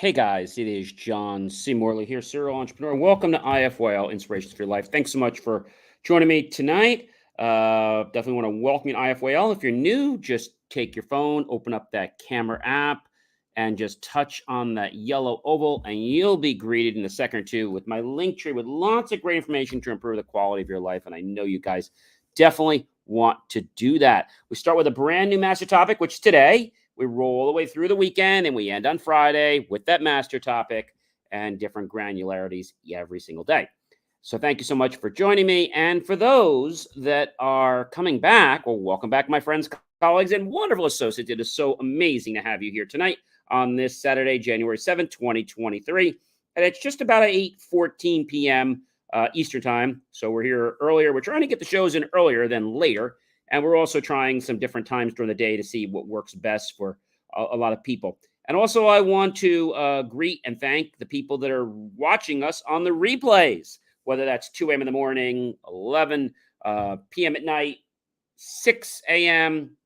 Hey guys, it is John C. Morley here, serial entrepreneur. Welcome to IFYL Inspirations for Your Life. Thanks so much for joining me tonight. Definitely want to welcome you to IFYL. If you're new, just take your phone, open up that camera app, and just touch on that yellow oval, and you'll be greeted in a second or two with my link tree with lots of great information to improve the quality of your life. And I know you guys definitely want to do that. We start with a brand new master topic, which today we roll all the way through the weekend and we end on Friday with that master topic and different granularities every single day. So thank you so much for joining me. And for those that are coming back, well, welcome back, my friends, colleagues, and wonderful associates. It is so amazing to have you here tonight on this Saturday, January 7th, 2023. And it's just about 8:14 p.m. Eastern time. So we're here earlier. We're trying to get the shows in earlier than later. And we're also trying some different times during the day to see what works best for a lot of people. And also, I want to greet and thank the people that are watching us on the replays, whether that's 2 a.m. in the morning, 11 p.m. at night, 6 a.m.,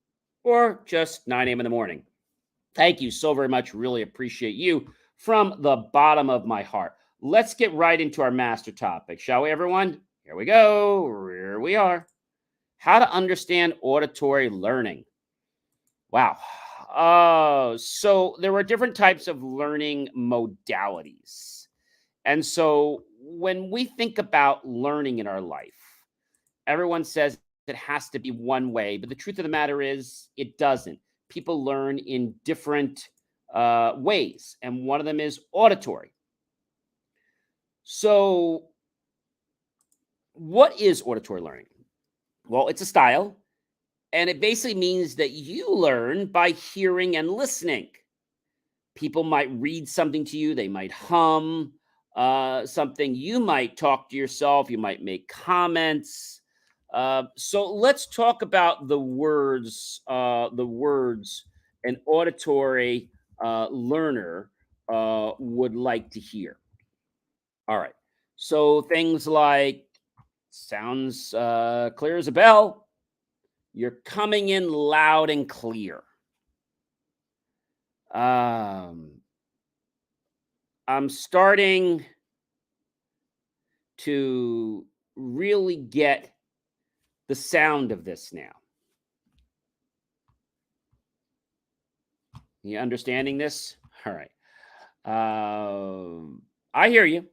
or just 9 a.m. in the morning. Thank you so very much. Really appreciate you from the bottom of my heart. Let's get right into our master topic, shall we, everyone? Here we go. Here we are. How to understand auditory learning. Wow. So there were different types of learning modalities. And so when we think about learning in our life, everyone says it has to be one way, but the truth of the matter is it doesn't. People learn in different ways, and one of them is auditory. So what is auditory learning? Well, it's a style, and it basically means that you learn by hearing and listening. People might read something to you, they might hum something, you might talk to yourself, you might make comments. So let's talk about the words an auditory learner would like to hear. All right. So things like sounds clear as a bell. You're coming in loud and clear. Um, I'm starting to really get the sound of this now. You understanding this? All right. I hear you.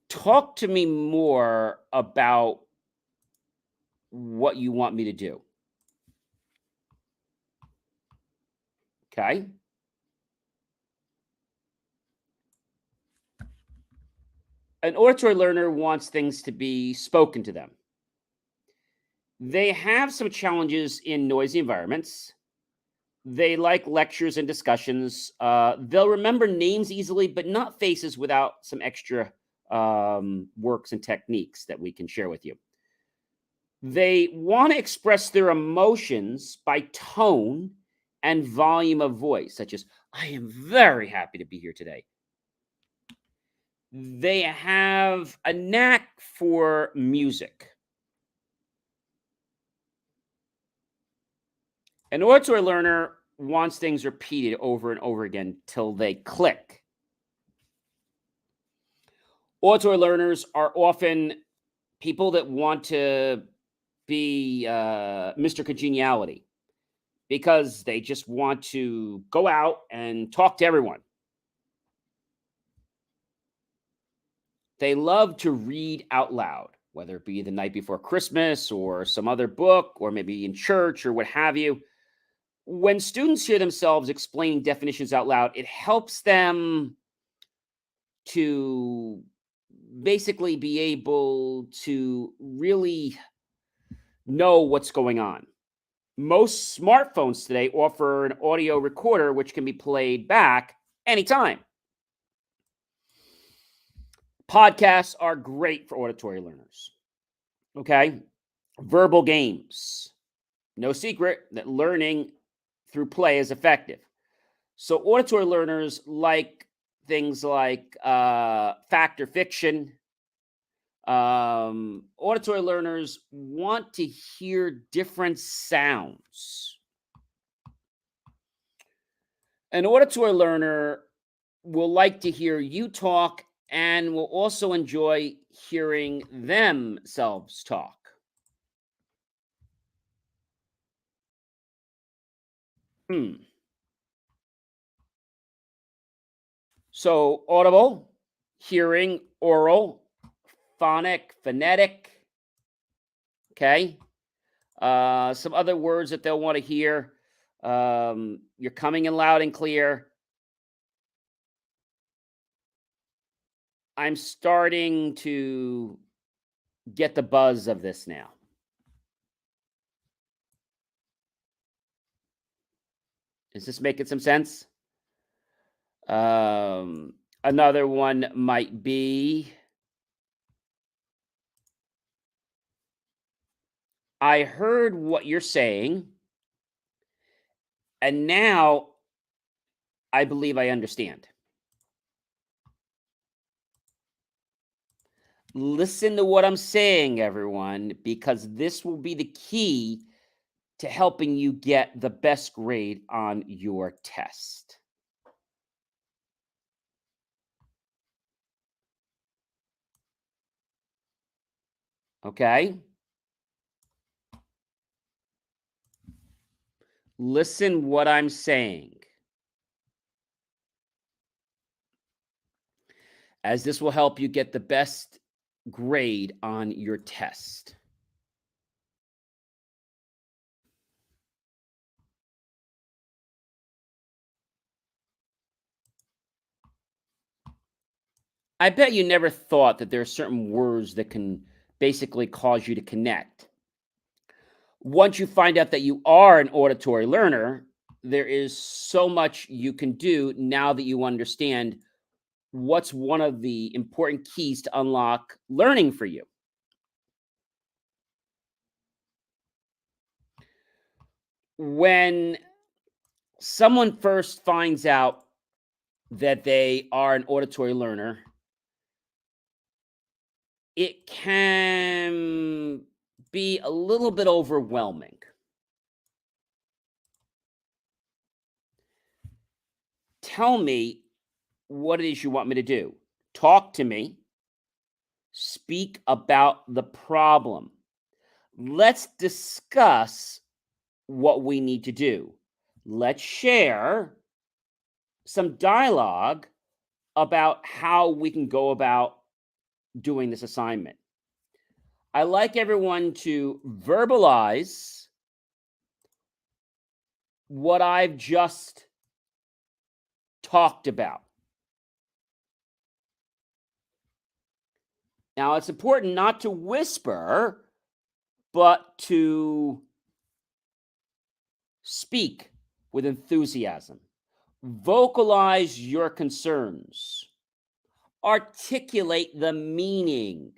Talk to me more about what you want me to do. Okay. An auditory learner wants things to be spoken to them. They have some challenges in noisy environments. They like lectures and discussions. They'll remember names easily, but not faces without some extra works and techniques that we can share with you. They want to express their emotions by tone and volume of voice, such as, I am very happy to be here today. They have a knack for music. An auditory learner wants things repeated over and over again till they click. Auditory learners are often people that want to be Mr. Congeniality because they just want to go out and talk to everyone. They love to read out loud, whether it be the night before Christmas or some other book, or maybe in church or what have you. When students hear themselves explaining definitions out loud, it helps them to basically be able to really know what's going on. Most smartphones today offer an audio recorder which can be played back anytime. Podcasts are great for auditory learners. Okay. Verbal games. No secret that learning through play is effective. So auditory learners like things like fact or fiction. Auditory learners want to hear different sounds. An auditory learner will like to hear you talk and will also enjoy hearing themselves talk. Hmm. So, audible, hearing, oral, phonic, phonetic. Okay. Some other words that they'll want to hear. You're coming in loud and clear. I'm starting to get the buzz of this now. Is this making some sense? Another one might be I heard what you're saying, and now I believe I understand. Listen to what I'm saying, everyone, because this will be the key to helping you get the best grade on your test. Okay? Listen what I'm saying, as this will help you get the best grade on your test. I bet you never thought that there are certain words that can basically cause you to connect. Once you find out that you are an auditory learner, there is so much you can do now that you understand what's one of the important keys to unlock learning for you. When someone first finds out that they are an auditory learner, it can be a little bit overwhelming. Tell me what it is you want me to do. Talk to me. Speak about the problem. Let's discuss what we need to do. Let's share some dialogue about how we can go about doing this assignment. I like everyone to verbalize what I've just talked about. Now, it's important not to whisper, but to speak with enthusiasm. Vocalize your concerns. Articulate the meaning.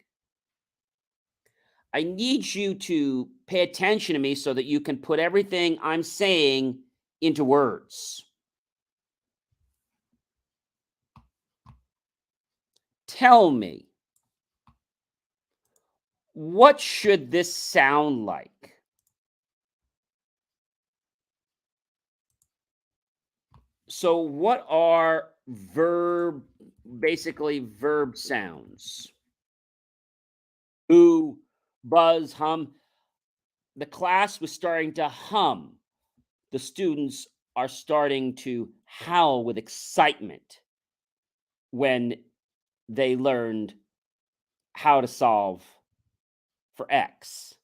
I need you to pay attention to me so that you can put everything I'm saying into words. Tell me, what should this sound like? So, what are basically verb sounds? Ooh, buzz, hum. The class was starting to hum. The students are starting to howl with excitement when they learned how to solve for X.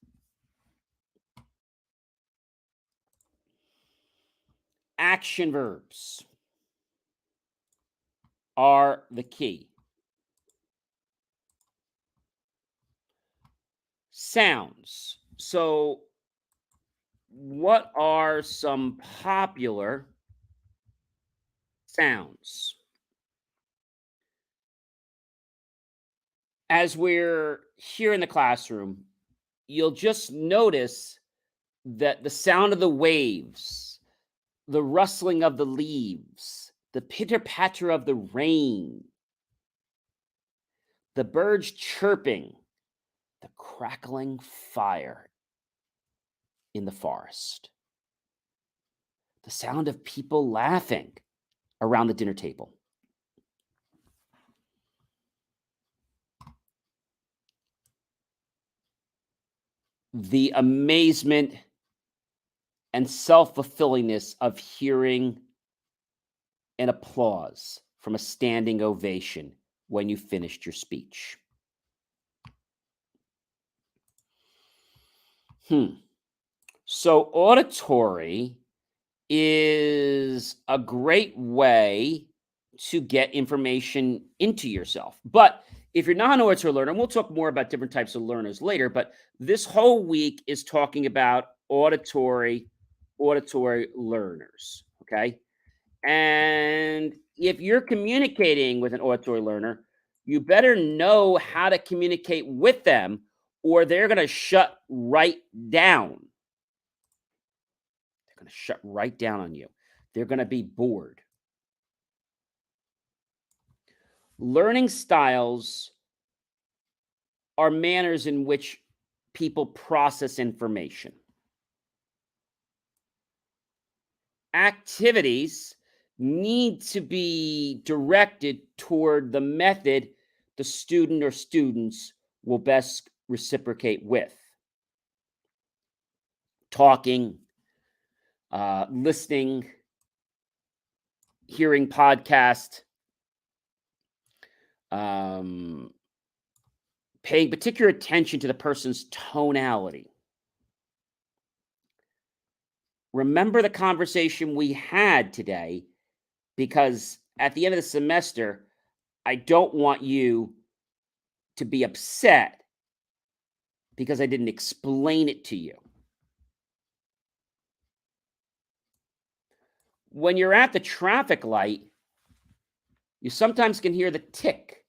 Action verbs are the key. Sounds. So, what are some popular sounds? As we're here in the classroom, you'll just notice that the sound of the waves, the rustling of the leaves, the pitter patter of the rain, the birds chirping, the crackling fire in the forest, the sound of people laughing. around the dinner table. The amazement and self-fulfillingness of hearing an applause from a standing ovation when you finished your speech. So auditory is a great way to get information into yourself. But if you're not an auditory learner, and we'll talk more about different types of learners later, but this whole week is talking about auditory learners. Okay. And if you're communicating with an auditory learner, you better know how to communicate with them or they're going to shut right down. They're going to shut right down on you. They're going to be bored. Learning styles are manners in which people process information. Activities need to be directed toward the method the student or students will best reciprocate with. Talking, listening, hearing podcast, paying particular attention to the person's tonality. Remember the conversation we had today, because at the end of the semester, I don't want you to be upset because I didn't explain it to you. When you're at the traffic light, you sometimes can hear the tick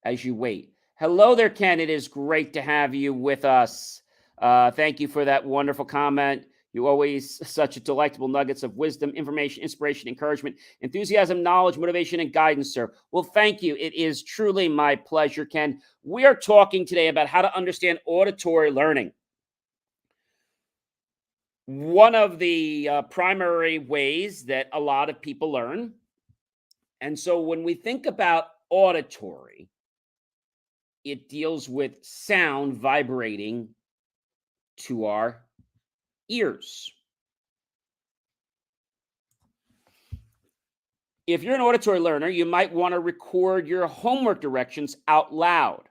as you wait. Hello there, Ken. It is great to have you with us. Thank you for that wonderful comment. You always such a delectable nuggets of wisdom, information, inspiration, encouragement, enthusiasm, knowledge, motivation, and guidance, sir. Well, thank you. It is truly my pleasure, Ken. We are talking today about how to understand auditory learning. One of the primary ways that a lot of people learn. And so when we think about auditory, it deals with sound vibrating to our ears. If you're an auditory learner, you might want to record your homework directions out loud.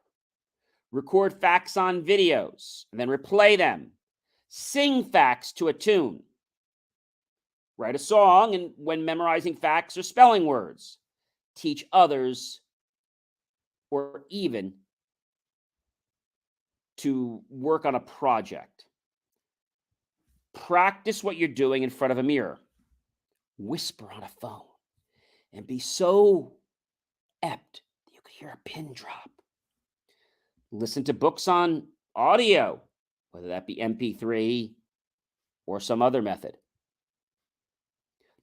Record facts on videos and then replay them. Sing facts to a tune. Write a song and when memorizing facts or spelling words. Teach others or even to work on a project. Practice what you're doing in front of a mirror. Whisper on a phone and be so apt that you could hear a pin drop. Listen to books on audio, whether that be MP3 or some other method.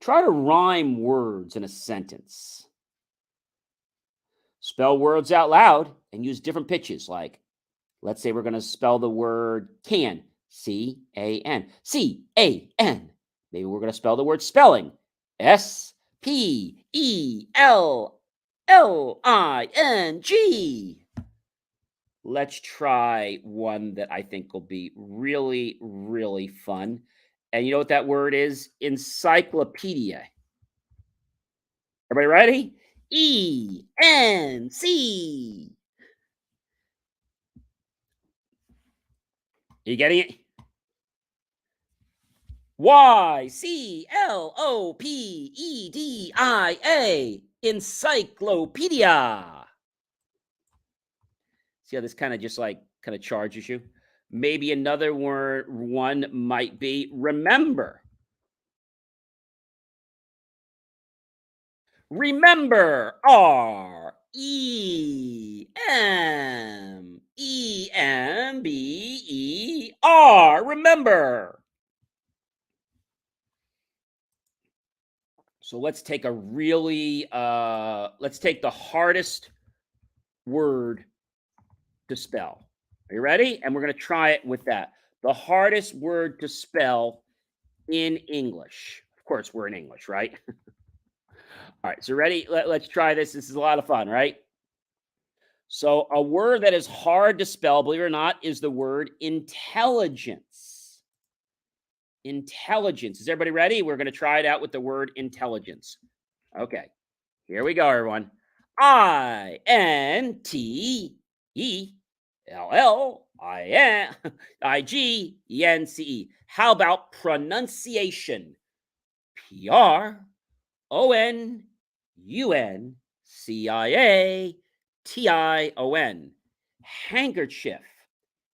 Try to rhyme words in a sentence. Spell words out loud and use different pitches. Like, let's say we're going to spell the word can, C-A-N, C-A-N. Maybe we're going to spell the word spelling, S-P-E-L-L-I-N-G. Let's try one that I think will be really, really fun. And you know what that word is? Encyclopedia. Everybody ready? E-N-C. You getting it? Y-C-L-O-P-E-D-I-A. Encyclopedia. See how this kind of just like kind of charges you? Maybe another one might be remember. Remember. R-E-M-E-M-B-E-R. Remember. So let's take a really let's take the hardest word to spell. Are you ready? And we're going to try it with that. The hardest word to spell in English. Of course, we're in English, right? All right, so ready? Let's try this. This is a lot of fun, right? So, a word that is hard to spell, believe it or not, is the word intelligence. Intelligence. Is everybody ready? We're going to try it out with the word intelligence. Okay, here we go, everyone. INTELLIGENCE. How about pronunciation? PRONUNCIATION. Handkerchief.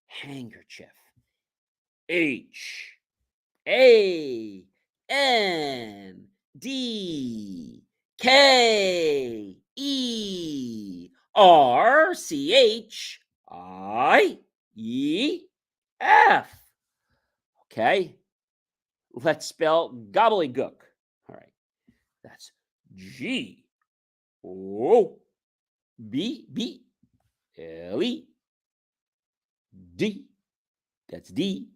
Handkerchief. HANDKERCHIEF. Okay, let's spell gobbledygook. All right, that's GOBBLED. That's DEGO.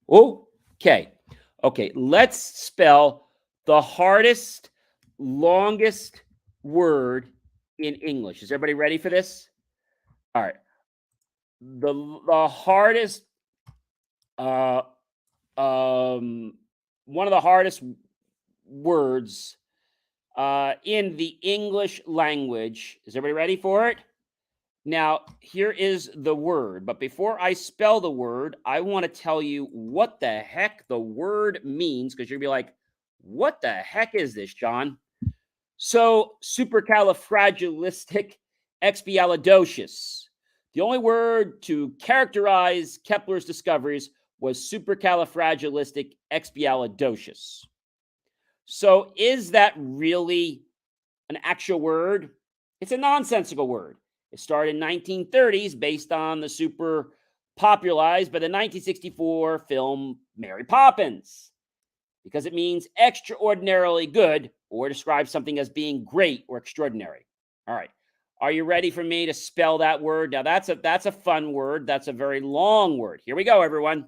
Okay. Okay, let's spell the hardest, longest word in English. Is everybody ready for this? All right. The hardest uh one of the hardest words in the English language. Is everybody ready for it? Now, here is the word, but before I spell the word, I want to tell you what the heck the word means, because you'll be like, what the heck is this, John? So, supercalifragilisticexpialidocious. The only word to characterize Kepler's discoveries was supercalifragilisticexpialidocious. So, is that really an actual word? It's a nonsensical word. It started in 1930s based on the super popularized by the 1964 film Mary Poppins, because it means extraordinarily good or describes something as being great or extraordinary. All right. Are you ready for me to spell that word? Now that's a fun word. That's a very long word. Here we go, everyone.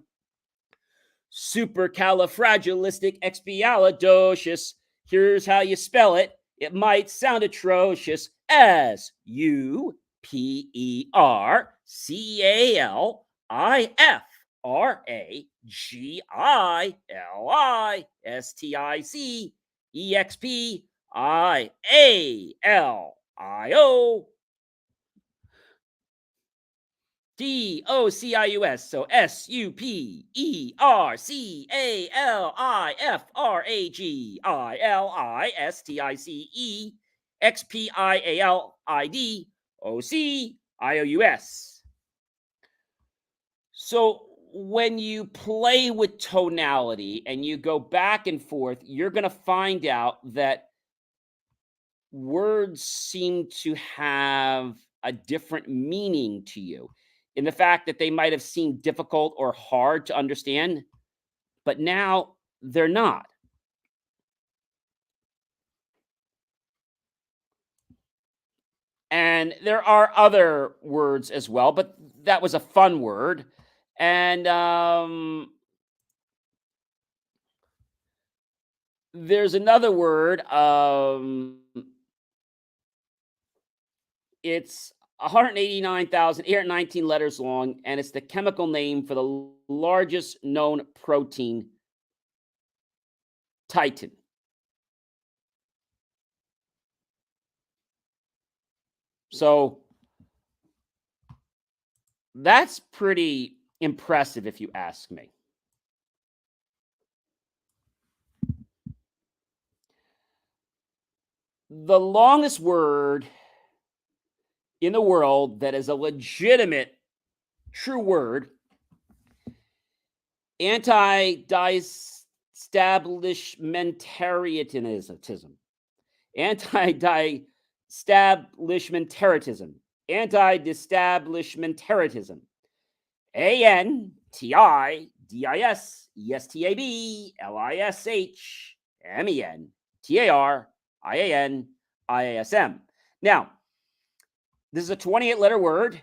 Supercalifragilisticexpialidocious. Here's how you spell it. It might sound atrocious. SUPERCALIFRAGILISTICEXPIALIO. DOCIUS. So SUPERCALIFRAGILISTICEXPIALIDOCIOUS. So when you play with tonality and you go back and forth, you're going to find out that words seem to have a different meaning to you, in the fact that they might have seemed difficult or hard to understand, but now they're not. And there are other words as well, but that was a fun word. And there's another word. It's 189,819 letters long, and it's the chemical name for the largest known protein, Titan. So that's pretty impressive, if you ask me. The longest word in the world that is a legitimate, true word, anti-disestablishmentarianism, anti-disestablishmentarianism, anti-disestablishmentarianism, ANTIDISTABLISHMENTARIANIASM. Now, this is a 28-letter word,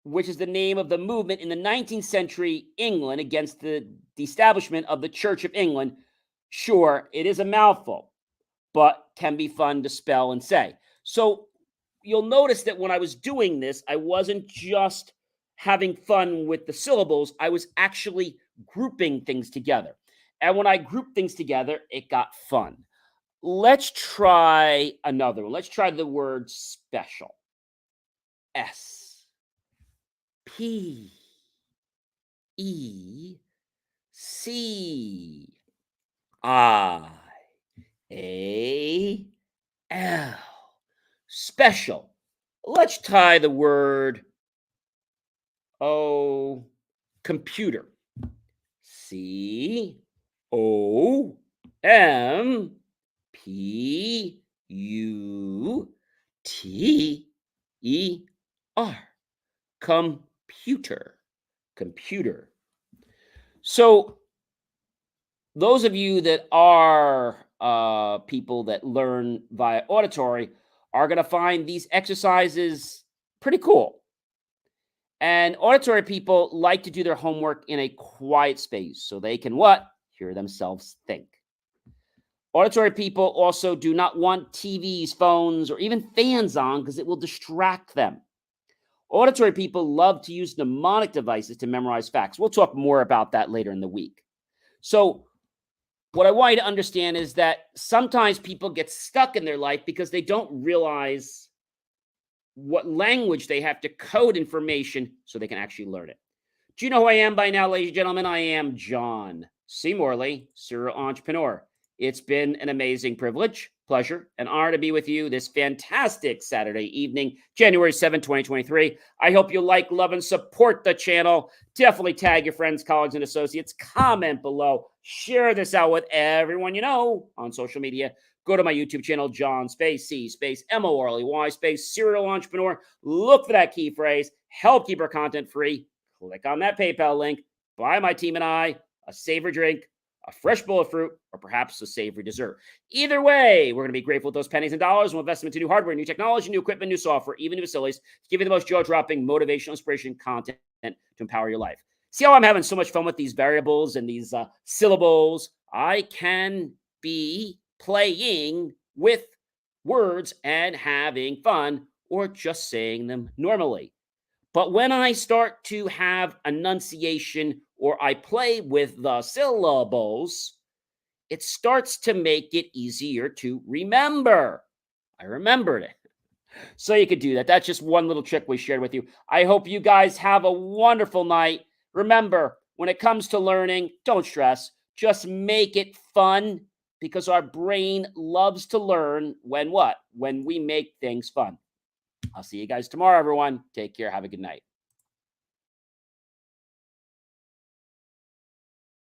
which is the name of the movement in the 19th century England against the establishment of the Church of England, Sure, it is a mouthful, but can be fun to spell and say. So you'll notice that when I was doing this, I wasn't just having fun with the syllables, I was actually grouping things together. And when I group things together, it got fun. Let's try another one. Let's try the word special. S P E C I A L. Special. Let's try the word computer. Computer. Computer. Computer. So, those of you that are people that learn via auditory are going to find these exercises pretty cool. And auditory people like to do their homework in a quiet space so they can what? Hear themselves think. Auditory people also do not want TVs, phones, or even fans on because it will distract them. Auditory people love to use mnemonic devices to memorize facts. We'll talk more about that later in the week. So, what I want you to understand is that sometimes people get stuck in their life because they don't realize what language they have to code information so they can actually learn it. Do you know who I am by now, ladies and gentlemen? I am John C. Morley, serial entrepreneur. It's been an amazing privilege, pleasure, and honor to be with you this fantastic Saturday evening, January 7, 2023. I hope you like, love, and support the channel. Definitely tag your friends, colleagues, and associates. Comment below. Share this out with everyone you know on social media. Go to my YouTube channel, John Space C Space Morley Space Serial Entrepreneur. Look for that key phrase. Help keep our content free. Click on that PayPal link. Buy my team and I a savory drink, a fresh bowl of fruit, or perhaps a savory dessert. Either way, we're going to be grateful with those pennies and dollars. We'll invest them into new hardware, new technology, new equipment, new software, even new facilities to give you the most jaw-dropping, motivational, inspiration content to empower your life. See how I'm having so much fun with these variables and these syllables? I can be playing with words and having fun or just saying them normally. But when I start to have enunciation or I play with the syllables, it starts to make it easier to remember. I remembered it. So you could do that. That's just one little trick we shared with you. I hope you guys have a wonderful night. Remember, when it comes to learning, don't stress. Just make it fun because our brain loves to learn when what? When we make things fun. I'll see you guys tomorrow, everyone. Take care. Have a good night.